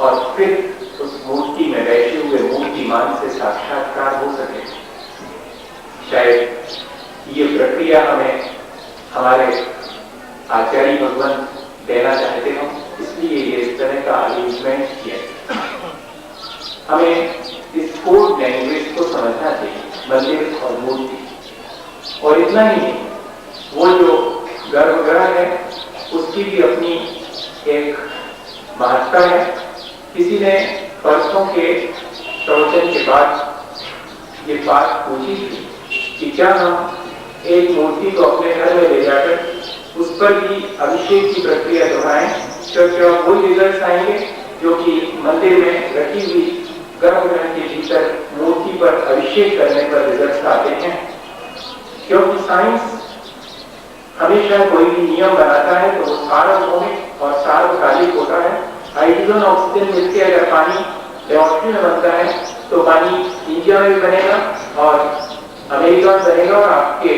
और फिर उस मूर्ति में बैठे हुए मूर्तिमान से साक्षात्कार हो सके। शायद ये प्रक्रिया हमें हमारे आचार्य भगवान देना चाहते हो, इसलिए ये इस तरह का अरेंजमेंट किया। हमें इस कोड लैंग्वेज को समझना चाहिए, मंदिर और मूर्ति। और इतना ही नहीं, वो जो गर्भगृह है उसकी भी अपनी एक महत्ता है। किसी ने परसों के प्रवचन के बाद ये बात पूछी थी कि क्या हम एक मूर्ति को अपने घर में ले जाकर उस पर भी अभिषेक की प्रक्रिया दोहराएं, तो क्या वही रिजल्ट आएंगे जो कि मंदिर में रखी हुई गर्भगृह के भीतर मूर्ति पर अभिषेक करने पर रिजल्ट आते हैं? क्योंकि साइंस हमेशा कोई भी नियम बनाता है तो वो सार्वभौमिक और सार्वकालिक होता है। हाइड्रोजन ऑक्सीजन मिलकर अगर पानी लेबोरेटरी में बनता है तो पानी इंडिया में भी बनेगा और अमेरिका में बनेगा और आपके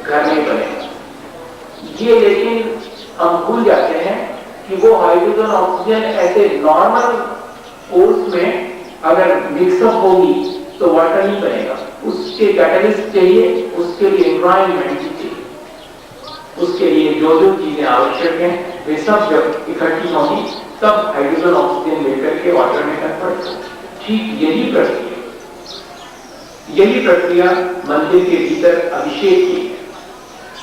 घर में बनेगा। ये लेकिन हम भूल जाते हैं कि वो हाइड्रोजन ऑक्सीजन ऐसे नॉर्मल कोर्स में अगर मिक्सअप होगी तो वाटर नहीं बनेगा, उसके कैटलिस्ट चाहिए, उसके लिए एनवायरनमेंट चाहिए, उसके लिए जो जो चीजें आवश्यक हैं वे सब जब इकट्ठी होंगी तब हाइड्रोजन ऑक्सीजन मिलकर के वाटर में कन्वर्ट होगा। ठीक यही प्रक्रिया मंदिर के भीतर अभिषेक की।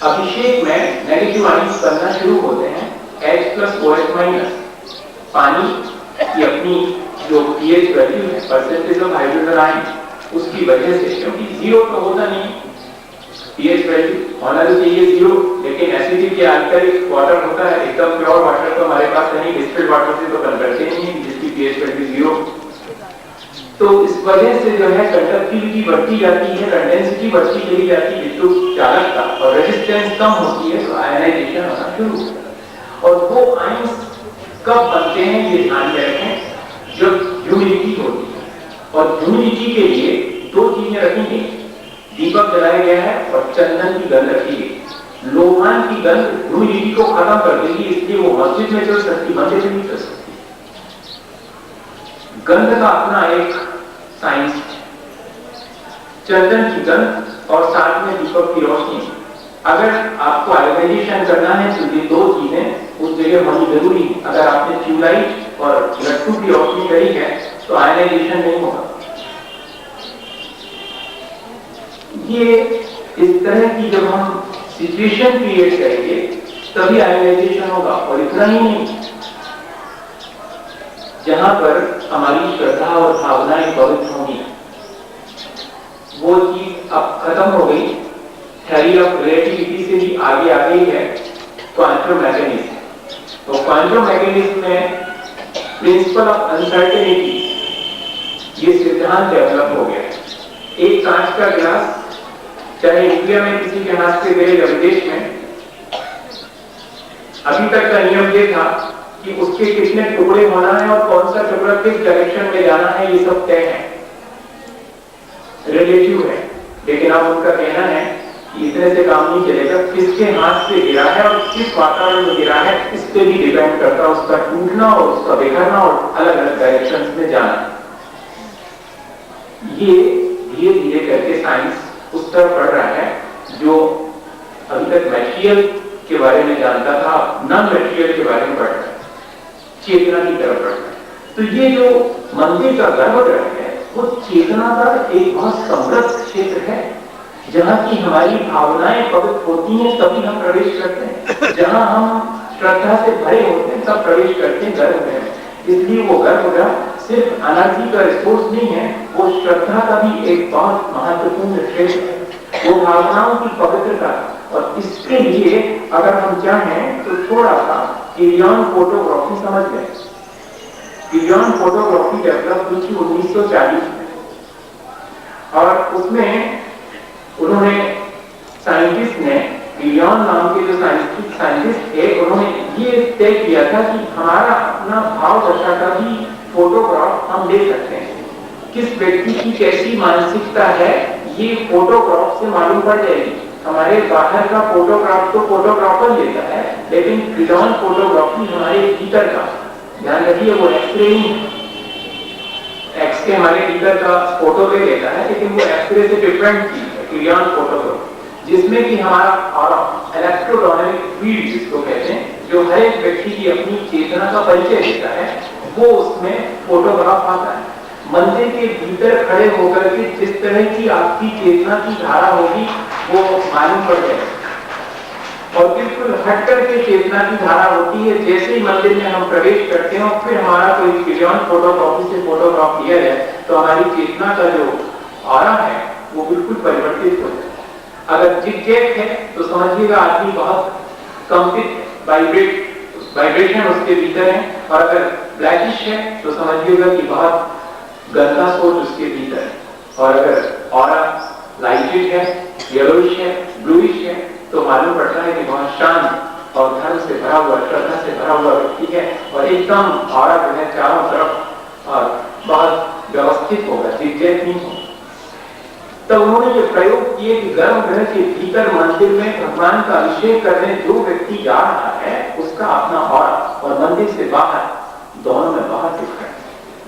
अभिषेक में नेगेटिव आयंस बनना शुरू होते हैं, H+OH-। पानी की अपनी जो pH वैल्यू है, परसेंटेज ऑफ हाइड्रोजन आयन, उसकी वजह से, क्योंकि जीरो तो होता नहीं, pH वैल्यू होना तो चाहिए जीरो, लेकिन एसिडिक या अल्कलिक वाटर होता है, एकदम प्योर वाटर तो हमारे पास नहीं, डिस्टिल्ड वाटर से तो कन्वर्ट नहीं है जिसकी pH वैल्यू जीरो। तो इस वजह से जो है कंडक्टिविटी बढ़ती जाती है, कंडेंसिटी बढ़ती चली जाती है, विद्युत चालकता, और रेजिस्टेंस कम होती है तो आयनाइजेशन होना शुरू होता है। और वो आयंस कब बनते हैं ये ध्यान में रखें, जब ह्यूमिडिटी होती है। और ह्यूमिडिटी के लिए दो चीजें रखी गई, दीपक जलाया गया है और चंदन की गंध रखी गई। लोहान की गंध ह्यूमिडिटी को खत्म कर देगी, इसलिए वो मस्जिद में चल सकती, मंदिर में नहीं चल सकती। गंध का अपना एक साइंस, चंदन की गंध और साथ में दीपक की रोशनी। अगर आपको आयोनाइजेशन करना है तो ये दो चीजें उस जगह होनी जरूरी है। अगर आपने ट्यूबलाइट और लट्टू की रोशनी करी है तो आयोनाइजेशन नहीं होगा। ये इस तरह की जब हम सिचुएशन क्रिएट करेंगे तभी आयोनाइजेशन होगा। और इतना ही नहीं, जहां पर हमारी श्रद्धा और भावनाएं पवित्र होंगी, वो चीज अब खत्म हो गई। थ्योरी ऑफ रिलेटिविटी से भी आगे आ गई है क्वांटम मैकेनिज्म। तो क्वांटम मैकेनिज्म में प्रिंसिपल ऑफ अनसर्टेनिटी ये सिद्धांत डेवलप हो गया। एक कांच का गिलास चाहे इंडिया में किसी के हाथ से गए या विदेश में, अभी तक का नियम ये था कि उसके कितने टुकड़े होना है और कौन सा टुकड़ा किस डायरेक्शन में जाना है, ये सब तय है, रिलेटिव है। लेकिन अब उनका कहना है कि इतने से काम नहीं चलेगा, किसके हाथ से गिरा है और किस वातावरण में गिरा है इस पे भी डिपेंड करता है उसका टूटना और उसका बिखरना और अलग अलग डायरेक्शन में जाना। ये धीरे धीरे करके साइंस उस तरफ बढ़ रहा है जो अभी तक मटेरियल के बारे में जानता था, नॉन मटेरियल के बारे में बढ़ रहा है, चेतना की तरफ बढ़ रहा है। तो ये जो मंदिर का गर्भगृह है वो चेतना का एक बहुत समृद्ध क्षेत्र है, जहाँ की हमारी भावनाएं पवित्र होती हैं तभी हम प्रवेश करते हैं। जहाँ हम श्रद्धा से भरे होते हैं तब प्रवेश करते हैं गर्भगृह में। इसलिए वो गर्भगृह सिर्फ एनर्जी का रिसोर्स नहीं है, वो श्रद्धा का भी एक बहुत महत्वपूर्ण क्षेत्र है, वो भावनाओं की पवित्रता। और इसके लिए अगर हम चाहें तो थोड़ा सा गिरियन फोटोग्राफी समझ लें। गिरियन फोटोग्राफी डेवलप हुई थी 1940 में, और उसमें उन्होंने साइंटिस्ट ने, गिरियन नाम के जो साइंटिस्ट थे, उन्होंने ये तय किया था कि हमारा अपना भाव दशा का भी फोटोग्राफ हम ले सकते हैं। किस व्यक्ति की कैसी मानसिकता है ये फोटोग्राफ से मालूम पड़ जाएगी। हमारे बाहर का फोटोग्राफ तो फोटोग्राफर लेता है, लेकिन गिरियन फोटोग्राफी हमारे भीतर का, ध्यान रखिए वो एक्सरे नहीं है। से हमारे भीतर का फोटो ले लेता है, लेकिन वो एक्सरे से डिफरेंट चीज है, क्रियान फोटोग्राफ, जिसमें कि हमारा ऑरा, इलेक्ट्रोडायनामिक फील्ड जिसको कहते हैं, जो हर एक व्यक्ति की अपनी चेतना का परिचय देता है, वो उसमें फोटोग्राफ आता है। मंदिर के भीतर खड़े होकर के जिस तरह की आपकी चेतना की धारा होगी वो मालूम पड़ जाएगा, और बिल्कुल हट करके चेतना की धारा होती है। जैसे ही मंदिर में हम प्रवेश करते हैं, फिर हमारा कोई विजुअल फोटोग्राफी से फोटोग्राफ लिया जाए तो हमारी चेतना का जो ऑरा है वो बिल्कुल परिवर्तित हो जाए। अगर जिगजैग है तो समझिएगा आदमी बहुत कंपित, वाइब्रेशन उसके भीतर है, और अगर ब्लैकिश है तो समझिएगा कि बहुत गंदा सोच उसके भीतर है, और अगर ऑरा लाइटेड है, येलोइश है, ब्लूइश है, तो मालूम पड़ता है कि बहुत शांत और धर्म से भरा हुआ, श्रद्धा से भरा हुआ व्यक्ति है, और एकदम ऑरा जो है चारों तरफ और बहुत व्यवस्थित होगा, जिगजैग नहीं होगा। तो उन्होंने ये प्रयोग किए कि गर्भगृह के भीतर मंदिर में भगवान का अभिषेक करने जो व्यक्ति जा रहा है उसका अपना ऑरा, और मंदिर से बाहर दोनों में बहुत डिफरेंस।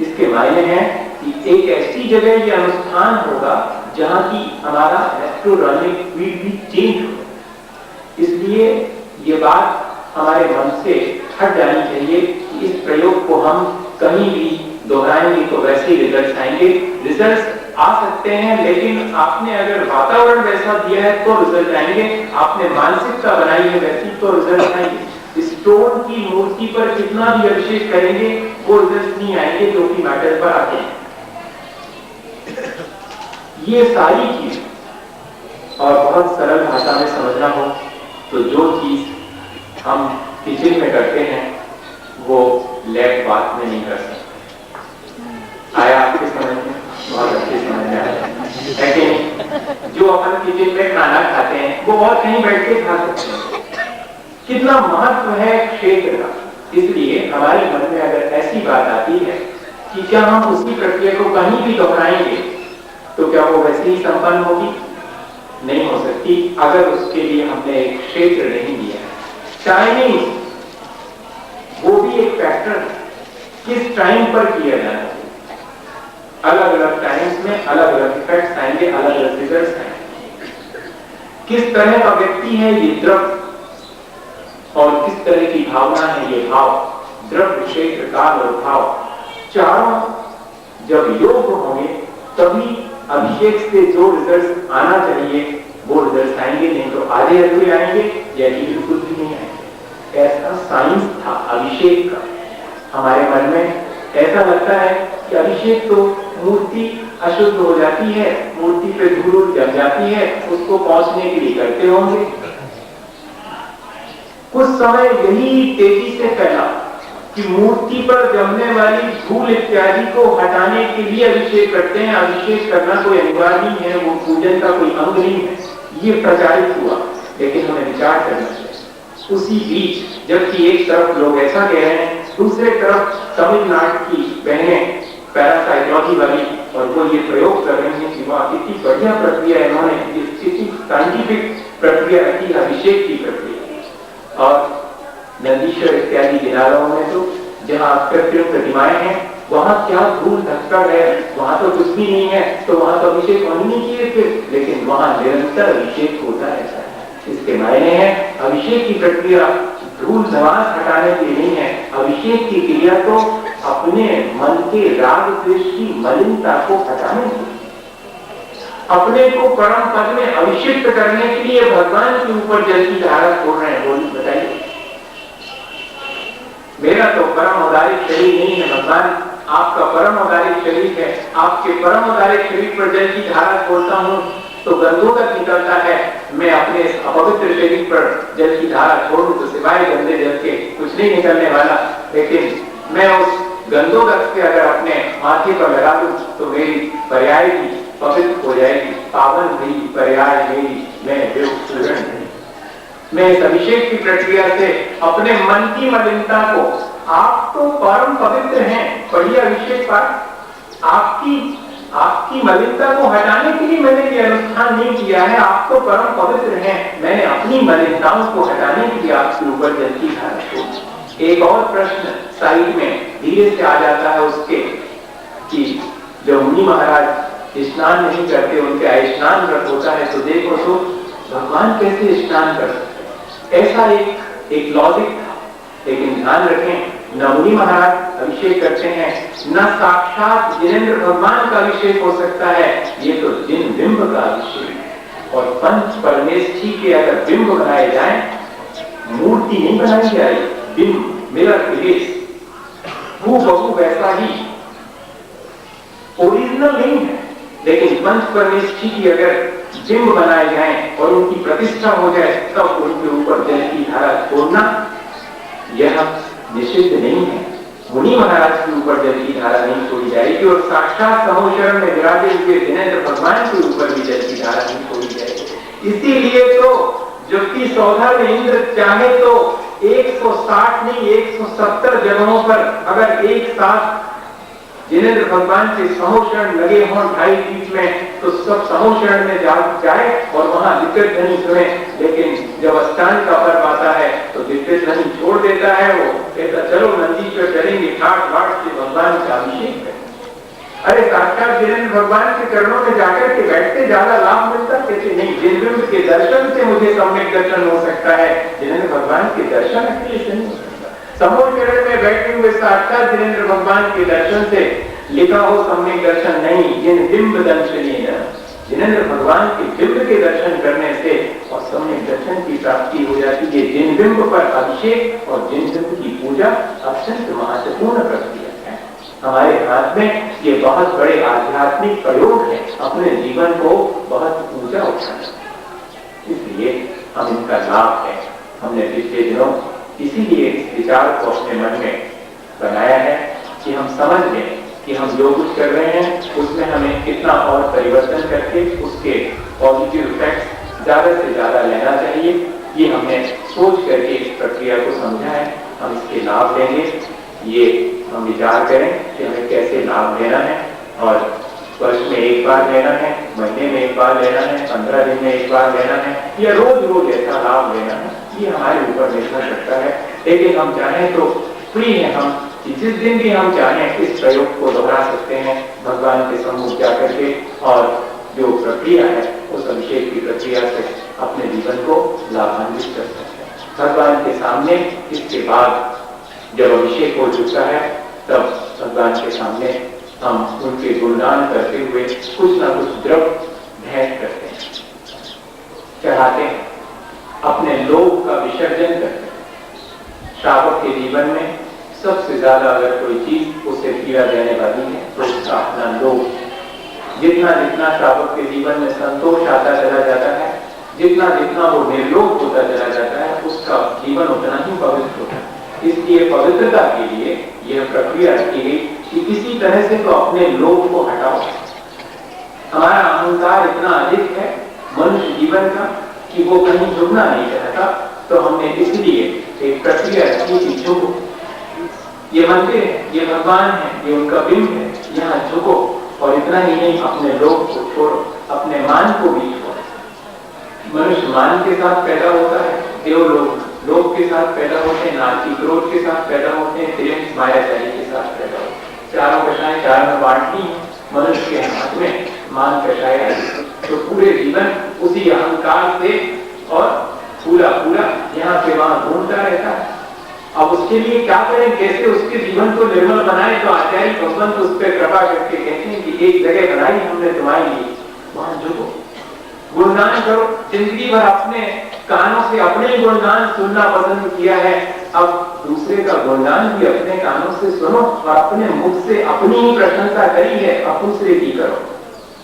इसके मायने हैं कि एक ऐसी जगह ये अनुष्ठान होगा जहां की हमारा इलेक्ट्रोडायनामिक फील्ड भी चेंज हो। इसलिए ये बात हमारे मन से हट जानी चाहिए कि इस प्रयोग को हम कहीं भी दोहराएंगे तो वैसे ही रिजल्ट आएंगे। रिजल्ट आ सकते हैं, लेकिन आपने अगर वातावरण वैसा दिया है तो रिजल्ट आएंगे, आपने मानसिकता बनाई है वैसी तो रिजल्ट आएंगे। स्टोन की मूर्ति पर कितना भी अभिषेक करेंगे वो रिजल्ट नहीं आएंगे जो कि मैटर पर आते हैं। ये सारी चीज और बहुत सरल भाषा में समझना हो तो जो चीज हम किचन में करते हैं वो लैब बात में नहीं कर सकते। आया आपके समझ में? बहुत अच्छे समझ में आया। लेकिन जो अपन किचन में खाना खाते हैं वो और कहीं बैठ के खा सकते हैं। कितना महत्व है क्षेत्र का। इसलिए हमारे मन में अगर ऐसी बात आती है कि क्या हम उसी प्रक्रिया को कहीं भी दोहराएंगे तो क्या वो वैसे ही संपन्न होगी? नहीं हो सकती अगर उसके लिए हमने एक क्षेत्र नहीं दिया है। टाइमिंग वो भी एक फैक्टर, किस टाइम पर किया जाना चाहिए। अलग अलग टाइम्स में अलग अलग इफेक्ट्स आएंगे, अलग अलग रिजल्ट्स आएंगे। किस तरह का व्यक्ति है ये द्रव्य और किस तरह की भावना है ये भाव। द्रव्य, क्षेत्र, काल और भाव चारों जब योग होंगे तभी अभिषेक से जो रिजल्ट आना चाहिए वो रिजल्ट आएंगे, नहीं तो आधे अधूरे आएंगे या बिल्कुल भी नहीं आएंगे। ऐसा साइंस था अभिषेक का। हमारे मन में ऐसा लगता है कि अभिषेक तो मूर्ति अशुद्ध हो जाती है, मूर्ति पे धूल जम जाती है, उसको पहुंचने के लिए करते होंगे। कुछ समय यही तेजी से फैला कि मूर्ति पर जमने वाली धूल इत्यादि को हटाने के लिए अभिषेक करते हैं। अभिषेक करना कोई अनिवार्य नहीं है, वो पूजन का कोई अंग नहीं है। ये प्रचारित हुआ, लेकिन हमें विचार करना चाहिए। उसी बीच जबकि एक तरफ लोग ऐसा कह रहे हैं, दूसरे तरफ तमिलनाडु की बहनें पैरासाइकोलॉजी वाली और वो ये प्रयोग कर रही हैं कि वह कितनी बढ़िया प्रक्रिया इन्होंने, कितनी साइंटिफिक प्रक्रिया रखी अभिषेक की प्रक्रिया। और नंदीश्वर इत्यादि गिनारों में तो जहाँ कृत्रिम प्रतिमाएं हैं वहां क्या धूल धक्का है, वहां तो कुछ भी नहीं है, तो वहां तो अभिषेक होनी नहीं चाहिए थे, लेकिन वहां निरंतर अभिषेक होता रहता है। इसके मायने हैं अभिषेक की प्रक्रिया धूल धमास हटाने के लिए नहीं है। अभिषेक की क्रिया तो अपने मन के राग द्वेष की मलिनता को हटाने के लिए, अपने को परम पद में अभिषिक्त करने के लिए भगवान के ऊपर जल की धारा छोड़ रहे हैं। बोलिए, बताइए। मेरा तो परम औदारिक शरीर नहीं है भगवान, आपका परम औदारिक शरीर है। आपके परम औदारिक शरीर पर जल की धारा छोड़ता हूं तो गंधोदक निकलता है। मैं अपने इस अपवित्र शरीर पर जल की धारा छोड़ूं तो सिवाय गंदे जल के कुछ नहीं निकलने वाला। लेकिन मैं उस गंधोदक से अगर अपने माथे पर लगा दूं तो मेरी पर्याय भी पवित्र हो जाएगी, पावन भी पर्याय मेरी, मैं बेउसूरण नहीं। मैं इस अभिषेक की प्रक्रिया से अपने मन की मलिनता को, आप तो परम पवित्र हैं, पढ़िए अभिषेक पाठ, आपकी मलिनता को हटाने के लिए मैंने ये अनुष्ठान नहीं किया है। आप तो परम पवित्र हैं, मैंने अपनी मलिनताओं को हटाने के लिए आपके ऊपर जल की धारा छोड़ी। एक और प्रश्न साइड में धीरे से आ जाता है उसके कि जब मुनि महाराज स्नान नहीं करते, उनके स्नान व्रत होता है, तो देखो तो भगवान कैसे स्नान कर सकते हैं, ऐसा एक लॉजिक था। लेकिन ध्यान रखें, न मुनि महाराज अभिषेक करते हैं, न साक्षात जिनेंद्र भगवान का अभिषेक हो सकता है, ये तो जिन बिंब का अभिषेक है। और पंच परमेष्ठी के अगर बिंब बनाए जाएं, मूर्ति नहीं बनाई जाए, बिंब मिरर इमेज हूबहू वैसा ही, ओरिजिनल नहीं है, लेकिन पंच परमेष्ठी की अगर बिंब बनाए जाएं और उनकी प्रतिष्ठा हो जाए, तब उनके ऊपर जल की धारा छोड़ना यह निषिद्ध नहीं है। मुनि महाराज के ऊपर जल की धारा नहीं छोड़ी जाएगी और साक्षात समोशरण में विराजे हुए जिनेंद्र भगवान के ऊपर भी जल की धारा नहीं छोड़ी जाएगी। इसीलिए तो जुक्ति सौधा में इंद्र चाहे तो 160 नहीं 170 जगहों पर अगर एक साथ जिनेंद्र भगवान के समोशरण लगे हों 2.5 फीट में, तो सब समोशरण में जाए और वहां दिग्गज ध्वनि सुने। लेकिन जब अष्टांग का पर्व आता है तो दिग्गज ध्वनि छोड़ देता है, वो कहता चलो नंदी पर चलेंगे, ठाट बाट से भगवान का अभिषेक करें। अरे साक्षात जिनेंद्र भगवान के चरणों में जाकर के बैठते ज्यादा लाभ मिलता, कहते नहीं, जिनेंद्र के दर्शन से मुझे सम्यक दर्शन हो सकता है, जिनेंद्र भगवान के दर्शन अकेले से नहीं हो सकता। समोशरण में बैठे हुए साक्षात जिनेंद्र भगवान के दर्शन से लिखा हो सम्यक दर्शन नहीं, जिन बिंब दर्शनीय, जिनेंद्र भगवान के बिंब के दर्शन करने से और सम्यक दर्शन की प्राप्ति हो जाती है। जिन बिंब पर अभिषेक और जिन बिंब की पूजा अत्यंत महत्वपूर्ण प्रक्रिया है। हमारे हाथ में ये बहुत बड़े आध्यात्मिक प्रयोग है, अपने जीवन को बहुत ऊंचा उठाना, इसलिए हम इनका लाभ है। हमने पिछले दिनों इसीलिए इस विचार को अपने मन में बनाया है कि हम समझ लें कि हम जो कुछ कर रहे हैं उसमें हमें कितना और परिवर्तन करके उसके पॉजिटिव इफेक्ट्स ज्यादा से ज्यादा लेना चाहिए। ये हमने सोच करके इस प्रक्रिया को समझा है, हम इसके लाभ लेंगे। ये हम विचार करें कि हमें कैसे लाभ लेना है, और वर्ष में एक बार लेना है, महीने में एक बार लेना है, 15 दिन में एक बार लेना है, या रोज रोज ऐसा लाभ लेना है, ये हमारे ऊपर निर्भर करता है। लेकिन हम चाहें तो फ्री है, हम जिस दिन भी हम चाहें इस प्रयोग को दोहरा सकते हैं भगवान के सम्मुख जाकर के, और जो प्रक्रिया है उस अभिषेक की प्रक्रिया से अपने जीवन को लाभान्वित कर सकते हैं भगवान के सामने। इसके बाद जब अभिषेक हो चुका है तब भगवान के सामने हम उनके गुणगान करते हुए कुछ ना कुछ द्रव्य भेंट करते हैं, चढ़ाते हैं, अपने लोभ का विसर्जन करते हैं। श्रावक के जीवन में सबसे ज्यादा अगर कोई चीज उसे पीड़ा देने वाली है तो उसका अपना लोभ। जितना जितना श्रावक के जीवन में संतोष आता चला जाता है, जितना जितना वो निर्लोभ होता चला जाता है, उसका जीवन उतना ही पवित्र होता है। इसलिए पवित्रता के लिए यह प्रक्रिया रखी गई कि किसी तरह से तो अपने लोभ को हटाओ। हमारा अहंकार इतना अधिक है मनुष्य जीवन का कि वो कहीं झुकना नहीं चाहता, तो हमने इसलिए एक प्रक्रिया रखी कि झुको। ये मंदिर है, ये भगवान है, ये उनका बिंब है, यहाँ झुको। और इतना ही नहीं, अपने लोभ को छोड़ो, अपने मान को भी छोड़ो। मनुष्य मान के साथ पैदा होता है, देवलोक लोभ के साथ पैदा होते हैं, नाची क्रोध के साथ पैदा होते हैं, प्रेम मायाचारी के साथ पैदा होते हैं। चारों कषाएं चार में बांटनी है मनुष्य के हाथ में, मान कषाय। तो पूरे जीवन उसी अहंकार से और पूरा यहाँ से वहां घूमता रहता है। अब उसके लिए क्या करें, कैसे उसके जीवन को निर्मल बनाए? तो आचार्य भगवंत उस पर कृपा करके कहते हैं कि एक जगह बनाई हमने तुम्हारे लिए, वहां झुको, गुणगान करो। जिंदगी भर अपने कानों से अपने गुणगान सुनना पसंद किया है, अब दूसरे का गुणगान भी अपने कानों से सुनो और अपने मुख से अपनी ही प्रशंसा करी है, अब दूसरे की करो।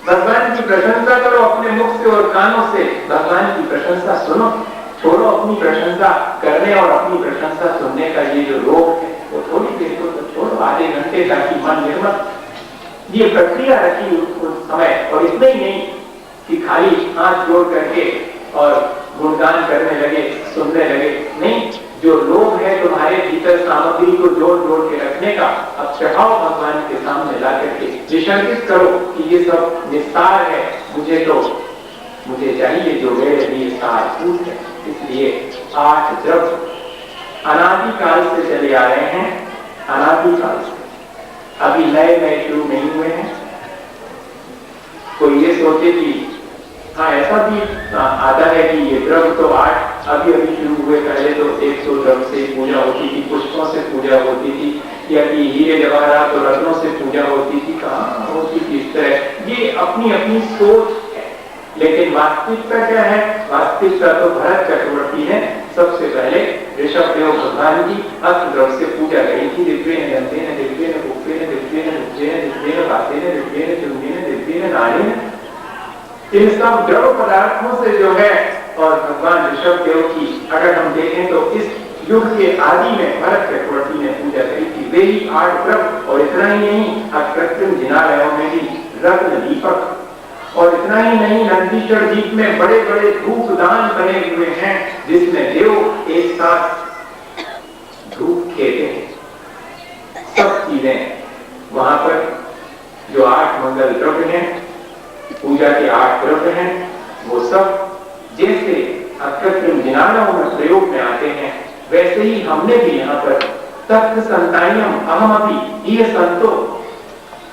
भगवान की प्रशंसा करो अपने मुख से और कानों से, भगवान की प्रशंसा सुनो। छोड़ो अपनी प्रशंसा करने और अपनी प्रशंसा सुनने का ये जो रोग है वो थोड़ी देर को तो छोड़ो, आधे घंटे ताकि मन निर्मल। ये प्रक्रिया रखी उस समय। और इतना ही नहीं कि खाली हाथ जोड़ करके और गुणगान करने लगे, सुनने लगे, नहीं, जो लोभ है तुम्हारे भीतर सामग्री को जोड़ जोड़ के रखने का, अब चढ़ाओ भगवान के सामने ला करके, विसर्जित करो कि ये सब निस्तार है, मुझे चाहिए जो मेरे लिए सारभूत है। इसलिए 8 द्रव्य अनादिकाल से चले आ रहे हैं, अनादिकाल से, अभी नए शुरू नहीं हुए हैं। कोई ये सोचे कि हाँ, ऐसा भी आता है कि ये द्रव्य तो 8 अभी शुरू हुए, पहले तो 100 द्रव्य से पूजा होती थी, पुष्पों से पूजा होती थी, या कि हीरे जवाहरात और रत्नों से पूजा होती थी, कहाँ होती थी इस तरह। ये अपनी अपनी सोच है, लेकिन वास्तविकता क्या है? वास्तविकता तो भरत चक्रवर्ती ने सबसे पहले ऋषभदेव भगवान की अस्त्र द्रव्य से पूजा करी थी। दिव्येन गंधेन दिव्येन गुप्तेन दिव्येन रुद्रेन दिव्येन वातेन दिव्येन चुंबेन दिव्येन नारेन, इन सब द्रव पदार्थों से जो है, और भगवान ऋषभदेव की अगर हम देखें तो इस युग के आदि में भरत चक्रवर्ती ने पूजा करी थी। वे ही 8 द्रव, और इतना ही नहीं, कृत्रिम जिनालयों में भी रत्न दीपक, और इतना ही नहीं, नंदीश्वर द्वीप में बड़े बड़े धूपदान बने हुए हैं, जिसमें देव एक साथ धूप खेते हैं। सब चीजें वहां पर जो 8 मंगल द्रव्य हैं, पूजा के 8 द्रव्य हैं, वो सब जैसे कृत्रिम जिनालयों में प्रयोग में आते हैं, वैसे ही हमने भी यहाँ पर तत्व संतायम अहमपि ये संतो,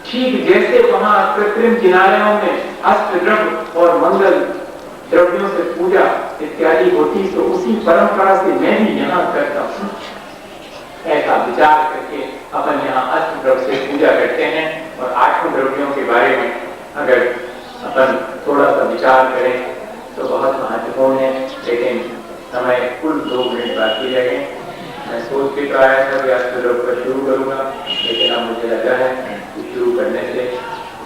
ठीक जैसे वहां कृत्रिम जिनालयों में अष्ट द्रव्य और मंगल द्रव्यों से पूजा इत्यादि होती, तो उसी परंपरा से मैं भी यहाँ करता हूँ। ऐसा विचार करके अपन यहाँ अष्ट द्रव्य से पूजा करते हैं। और 8 द्रव्यों के बारे में अगर अपन थोड़ा सा विचार करें तो बहुत महत्वपूर्ण है, लेकिन समय कुल 2 मिनट बाकी रह गए। मैं सोच के तो आया था कि अष्ट द्रव्य पर शुरू करूंगा, लेकिन अब मुझे लगा है कि शुरू करने से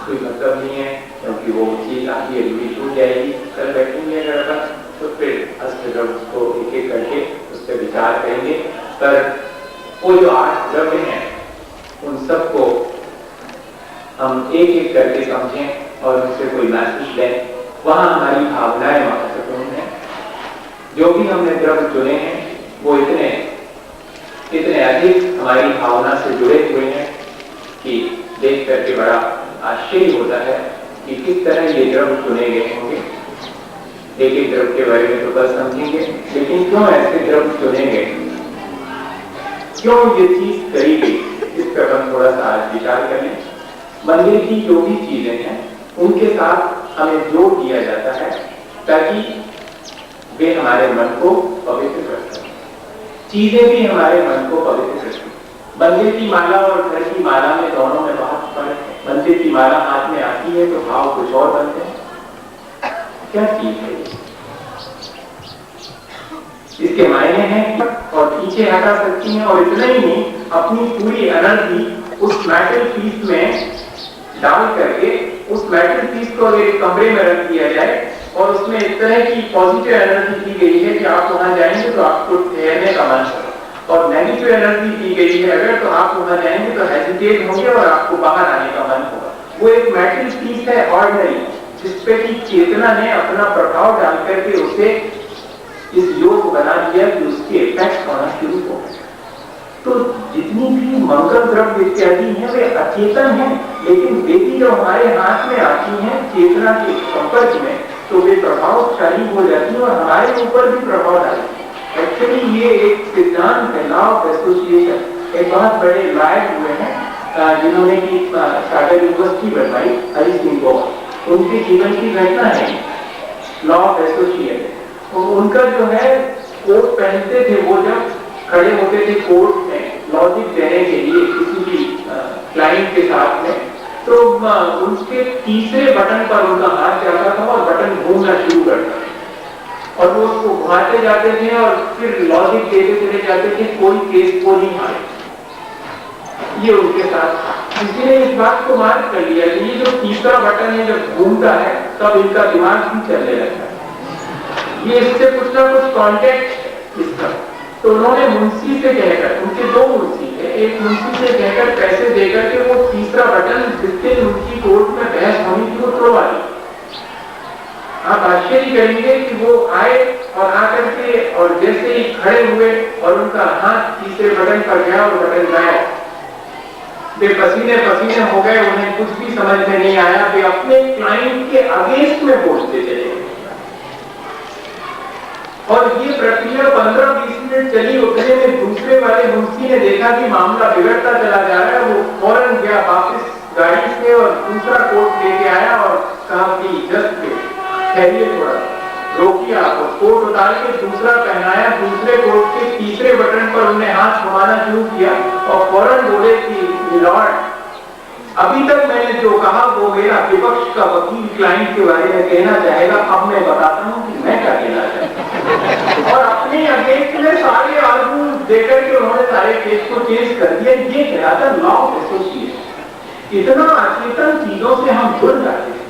कोई मतलब नहीं है, क्योंकि वो चीज आगे अभी छूट जाएगी। कल बैठेंगे अगर अपन तो फिर अष्ट द्रव्य को एक एक करके उस पर विचार करेंगे। पर वो जो 8 द्रव्य हैं उन सबको हम एक एक करके समझें और उनसे कोई मैसेज लें। वहां हमारी भावनाएं महत्वपूर्ण है। जो भी हमने द्रव्य चुने हैं वो इतने अधिक हमारी भावना से जुड़े हुए हैं कि देख करके बड़ा आश्चर्य होता है कि किस तरह ये द्रव्य चुने गए होंगे। एक एक द्रव्य के बारे में तो बस समझेंगे, लेकिन क्यों ऐसे द्रव्य चुने गए, क्यों ये चीज करी गई, इस पर हम थोड़ा सा आज विचार करें। मंदिर की जो भी चीजें हैं उनके साथ हमें जोड़ दिया जाता है ताकि वे हमारे मन को पवित्र कर सकें। चीजें भी हमारे मन को पवित्र करती हैं। मंदिर की माला और घर की माला में दोनों में बहुत फर्क है। मंदिर की माला हाथ में आती है तो भाव कुछ और बनते हैं। क्या चीज है इसके मायने हैं और पीछे हटा सकती हैं, और इतना ही नहीं, अपनी पूरी एनर्जी उस मेटल पीस में डाल करके उस मेटल पीस को एक कमरे में रख दिया जाए और उसमें इस तरह की पॉजिटिव एनर्जी दी गई है कि आप वहां जाएंगे तो आपको ठहरने का मन होगा, और नेगेटिव एनर्जी दी गई है अगर तो आप वहां जाएंगे तो हेजिटेट होंगे और आपको बाहर आने का मन होगा। वो एक मेटल पीस है ऑर्डिनरी, जिसपे की चेतना ने अपना प्रभाव डाल करके उसे इस योग बना दिया कि उसके इफेक्ट होना शुरू हो गए। तो जितनी भी मंगल द्रव्य इत्यादि हैं वे अचेतन हैं, लेकिन वे भी जो हमारे हाथ में आती हैं चेतना के संपर्क में तो वे प्रभावशाली हो जाती हैं और हमारे ऊपर भी प्रभाव डालती है। एक्चुअली ये एक सिद्धांत है, लॉ ऑफ एसोसिएशन। एक बहुत बड़े लॉयर हुए हैं जिन्होंने की सागर यूनिवर्सिटी बनवाई, हरि सिंह गौर, उनके जीवन की घटना है लॉ ऑफ एसोसिएशन। तो उनका जो है कोट पहनते थे, वो जब खड़े होते थे कोर्ट में लॉजिक देने के लिए किसी भी क्लाइंट के साथ में, तो उनके तीसरे बटन पर उनका हाथ जाता था और बटन घूमना शुरू करता था और वो उसको घुमाते जाते थे और फिर लॉजिक देते चले जाते थे, कोई केस को नहीं हारे। ये उनके साथ था। किसी ने इस बात को मार्क कर लिया कि ये जो तीसरा बटन है जब घूमता है तब इनका दिमाग भी चलने लगता है, ये इससे कुछ ना कुछ कॉन्टेक्ट इसका। तो उन्होंने मुंशी से कहकर, उनके 2 मुंशी थे, एक मुंशी से कहकर पैसे देकर के वो तीसरा बटन जिस दिन उनकी कोर्ट में बहस होनी थी वो तोड़वा दी। आप आश्चर्य करेंगे कि वो आए और आकर के और जैसे ही खड़े हुए और उनका हाथ तीसरे बटन पर गया और बटन गायब। वे पसीने पसीने हो गए, उन्हें कुछ भी समझ में नहीं आया। वे अपने क्लाइंट के अगेंस्ट में बोलते चले और ये प्रक्रिया 15-20 मिनट चली। उतने में दूसरे वाले मुंशी ने देखा कि मामला बिगड़ता चला जा रहा है। वो फौरन गया वापस गाड़ी से और दूसरा कोर्ट लेके आया और कहा कि जस्ट ठहरिए थोड़ा, रोकिए, आपको कोट उतार के दूसरा पहनाया, दूसरे कोट के तीसरे बटन पर उन्हें हाथ घुमाना शुरू किया और फौरन बोले कि लॉर्ड, अभी तक मैंने जो कहा वो मेरा विपक्ष का वकील क्लाइंट के बारे में कहना चाहेगा, अब मैं बताता हूं कि मैं क्या कहना चाहता हूं। और अपने अगेंस्ट में सारे आर्गुमेंट देकर के उन्होंने सारे केस को चेंज कर दिया। ये कहलाता लॉ ऑफ एसोसिएशन। इतना अचेतन चीजों से हम जुड़ जाते हैं।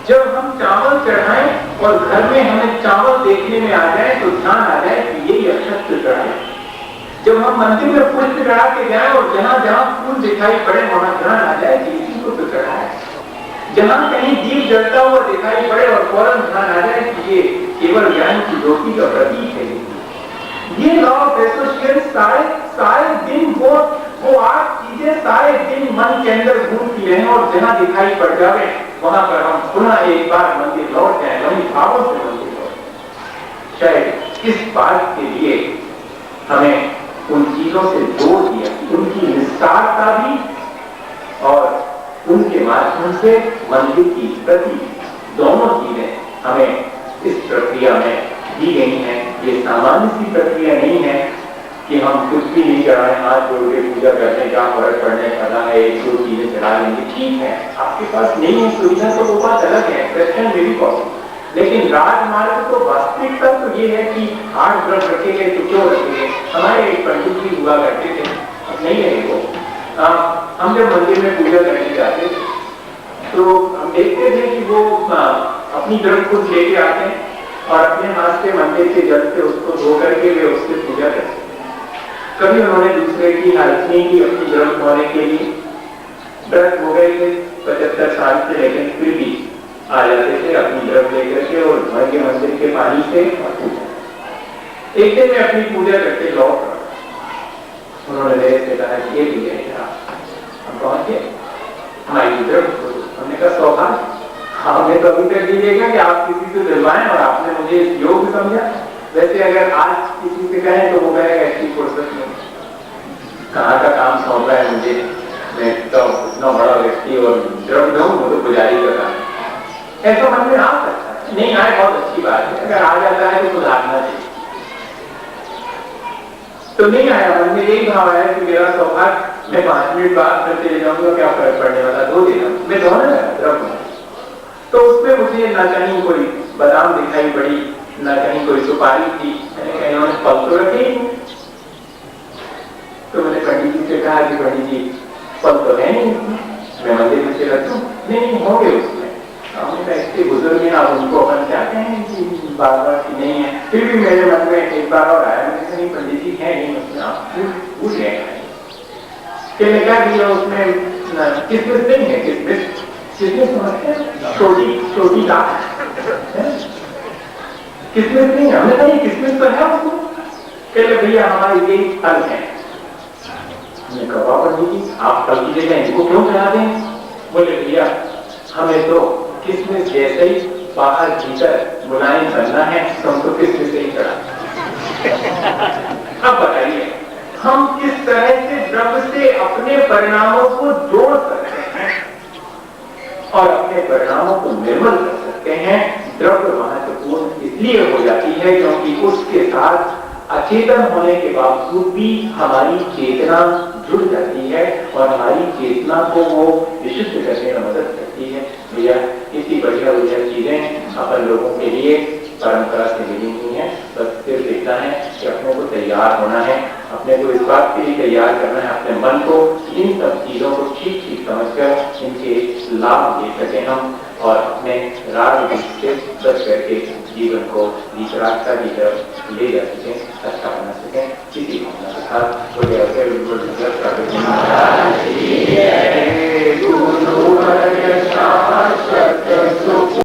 जब हम चावल चढ़ाएं और घर में हमें चावल देखने में आ जाए तो ध्यान आ जाए कि यही अक्षत चढ़ाए। जब हम मंदिर में पुष्प चढ़ा के जाए और जहां जहां फूल दिखाई पड़े वहां ध्यान आ जाए कि इसी को तो चढ़ाए। जहां कहीं दीप जलता हुआ दिखाई पड़े और फौरन ध्यान आ जाए कि ये केवल ज्ञान की ज्योति का प्रतीक है। ये लॉ ऑफ एसोसिएशन सारे दिन वो 8 चीजें सारे दिन मन के अंदर घूमती रहे और जहां दिखाई पड़ जाए वहां पर हम पुनः एक बार मंदिर लौट जाए, वही भावों से मंदिर लौट। शायद इस बात के लिए हमें उन चीजों से जोड़ दिया, उनकी विस्तारता भी और उनके माध्यम से मंदिर की प्रति दोनों चीजें हमें इस प्रक्रिया में दी गई हैं। ये सामान्य सी प्रक्रिया नहीं है कि हम कुछ भी नहीं चढ़ाएं, हाथ जोड़ के पूजा करने का फर्क पड़ने वाला है, 1-2 चीजें चढ़ा लेंगे, ठीक है। आपके पास नहीं है सुविधा तो वो बात अलग है, क्वेश्चन मेरी पॉसिबल। लेकिन राजमार्ग तो वास्तविकता तो ये है कि 8 व्रत रखे गए तो क्यों रखे गए। हमारे एक पंडित जी हुआ करते थे, अब नहीं है वो। हम जब मंदिर में पूजा करने जाते तो हम देखते थे कि वो अपनी तरफ खुद लेके आते हैं और अपने हाथ से मंदिर के जल से उसको धो करके वे उससे पूजा करते। कभी उन्होंने दूसरे की हेल्प नहीं की अपनी जरूरत होने के लिए। व्रत हो गए थे 75 साल से, लेकिन फिर भी आ जाते थे अपनी जरूरत लेकर के और घर के मंदिर के पानी से। एक दिन में अपनी पूजा करके लौट रहा, उन्होंने मेरे से कहा कि ये भी है हम पहुंच गए हमारी जरूरत। हमने कहा सौभाग्य, हमने तो अभी तक ये देखा कि आप किसी से दिलवाएं और आपने मुझे योग्य समझा। वैसे अगर आज किसी से कहें तो वो कहेगा ऐसी फुर्सत में कहाँ का काम सौंप रहा है मुझे, मैं तो इतना बड़ा व्यक्ति और द्रव दूं वो तो पुजारी का काम। ऐसा मन में आ सकता है, नहीं आए बहुत अच्छी बात है, अगर आ जाता है तो सुधारना चाहिए। तो नहीं आया, मन में यही भाव आया कि मेरा सौभाग्य, मैं 5 मिनट बाद फिर चले जाऊंगा, क्या फर्क पड़ने वाला, 2 दिन मैं दोनों लगा। तो उसमें मुझे ना कहीं कोई बादाम दिखाई पड़ी, ना कहीं कोई सुपारी थी, मैंने कहा इन्होंने फल तो रखे ही। तो मैंने पंडित जी से कहा कि पंडित जी फल तो है नहीं, मैं मंदिर में से रखूं? नहीं होंगे उसमें। हमने कहा इसके बुजुर्ग हैं, आप उनको अपन क्या कहें कि बार-बार की नहीं है। फिर भी मेरे मन में एक बार और आया, मैंने कहा नहीं पंडित जी है नहीं उसमें, आप पूछ रहे हैं कि मैं क्या किया उसमें किसमिस नहीं है। किसमिस समझते हैं, छोटी दाल किसमिस नहीं है। हमने कहा किसमिस तो है उसको, कहले भैया हमारे ये फल है। हमने कहा पंडित जी आप फल की जगह इनको क्यों चढ़ा दें? बोले भैया हमें तो किसमिस जैसे ही बाहर भीतर मुलायम करना है, तो हमको किसमिस से ही चढ़ा। अब बताइए हम किस तरह से द्रव्य से अपने परिणामों को जोड़ सकते हैं और अपने परिणामों को निर्मल कर सकते हैं। द्रव्य महत्वपूर्ण इसलिए हो जाती है क्योंकि उसके साथ अचेतन होने के बावजूद भी हमारी चेतना जुड़ जाती है और हमारी चेतना को वो विशुद्ध करने में मदद करती है। भैया इतनी बढ़िया चीजें अपन लोगों के लिए परंपरा से मिली हुई है। बस सिर्फ इतना है कि अपने को तैयार होना है, अपने को इस बात के लिए तैयार करना है, अपने मन को इन सब चीजों को ठीक ठीक समझकर इनके लाभ ले सके हम और अपने राग से बच करके जीवन को वितरागता की तरफ ले जा सकें, अच्छा बना सकें। किसी भावना के साथ